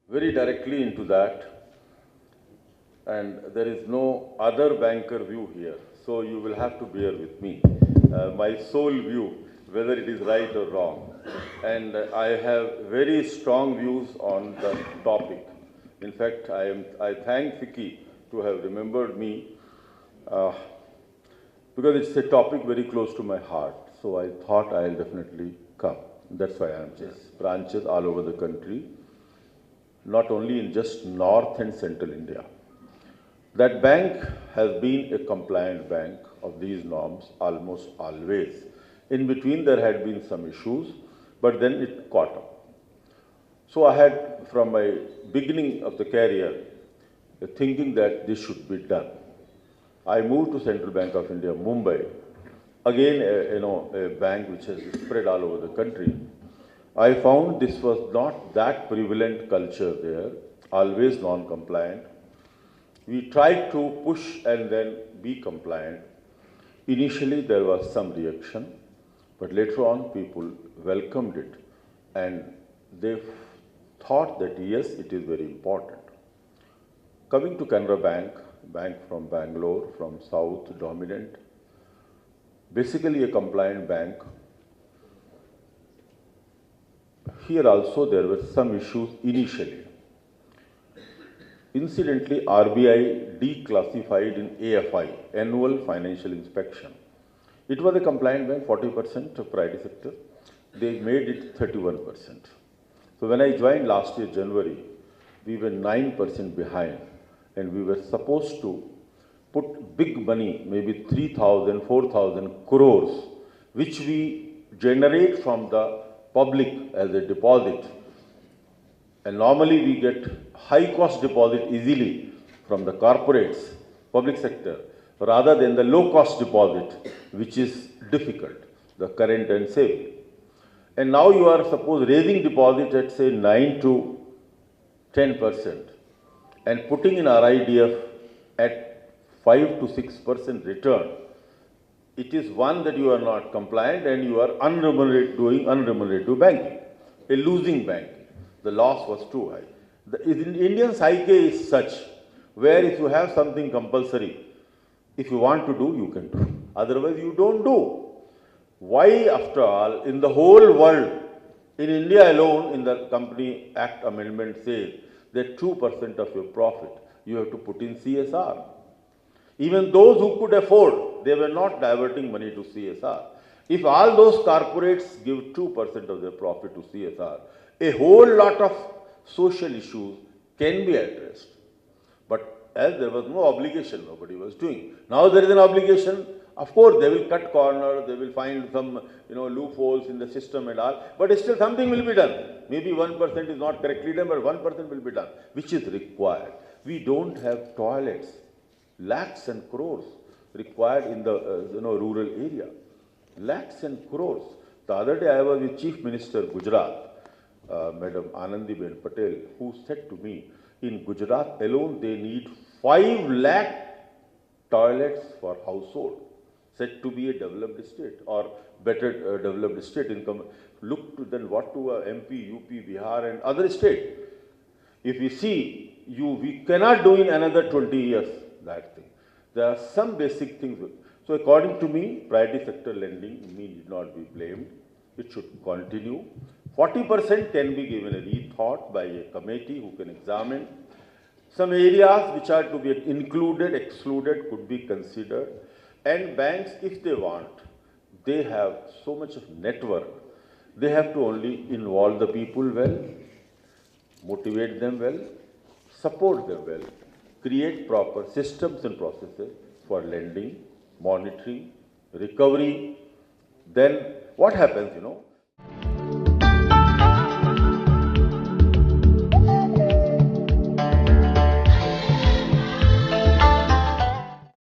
Very directly into that, and there is no other banker view here, so you will have to bear with me. My sole view, whether it is right or wrong, and I have very strong views on the topic. In fact, I thank FICCI to have remembered me because it's a topic very close to my heart. So I thought I'll definitely come. That's why I'm just branches all over the country, not only in just North and Central India. That bank has been a compliant bank of these norms almost always. In between there had been some issues, but then it caught up. So I had, from my beginning of the career, thinking that this should be done. I moved to Central Bank of India, Mumbai, again a bank which has spread all over the country. I found this was not that prevalent culture there, always non-compliant. We tried to push and then be compliant. Initially there was some reaction, but later on people welcomed it and they thought that yes, it is very important. Coming to Canara Bank from Bangalore, from South, dominant, basically a compliant bank. Here also there were some issues initially. Incidentally, RBI declassified in AFI, Annual Financial Inspection. It was a compliant bank, 40% of priority sector. They made it 31%. So when I joined last year, January, we were 9% behind and we were supposed to put big money, maybe 3,000, 4,000 crores, which we generate from the public as a deposit. And normally we get high cost deposit easily from the corporates, public sector, rather than the low cost deposit, which is difficult, the current and saving. And now you are suppose raising deposit at say 9 to 10% and putting in RIDF at 5 to 6% return. It is one that you are not compliant and you are doing unremunerative banking, a losing banking. The loss was too high. The Indian psyche is such where if you have something compulsory, if you want to do, you can do. Otherwise, you don't do. Why, after all, in the whole world, in India alone, in the Company Act amendment says that 2% of your profit you have to put in CSR. Even those who could afford, they were not diverting money to CSR. If all those corporates give 2% of their profit to CSR, a whole lot of social issues can be addressed. But as there was no obligation, nobody was doing. Now there is an obligation. Of course, they will cut corners, they will find some loopholes in the system and all, but still something will be done. Maybe 1% is not correctly done, but 1% will be done, which is required. We don't have toilets, lakhs and crores required in the rural area. Lakhs and crores. The other day I was with Chief Minister Gujarat, Madam Anandiben Patel, who said to me, in Gujarat alone they need 5 lakh toilets for household, said to be a developed state or better developed state income. Look to then what to MP, UP, Bihar and other state. If we see, we cannot do in another 20 years that thing. There are some basic things. So according to me, priority sector lending need not be blamed. It should continue. 40% can be given a rethought by a committee who can examine. Some areas which are to be included, excluded could be considered. And banks, if they want, they have so much of network. They have to only involve the people well, motivate them well, support them well, create proper systems and processes for lending, monitoring, recovery. Then what happens,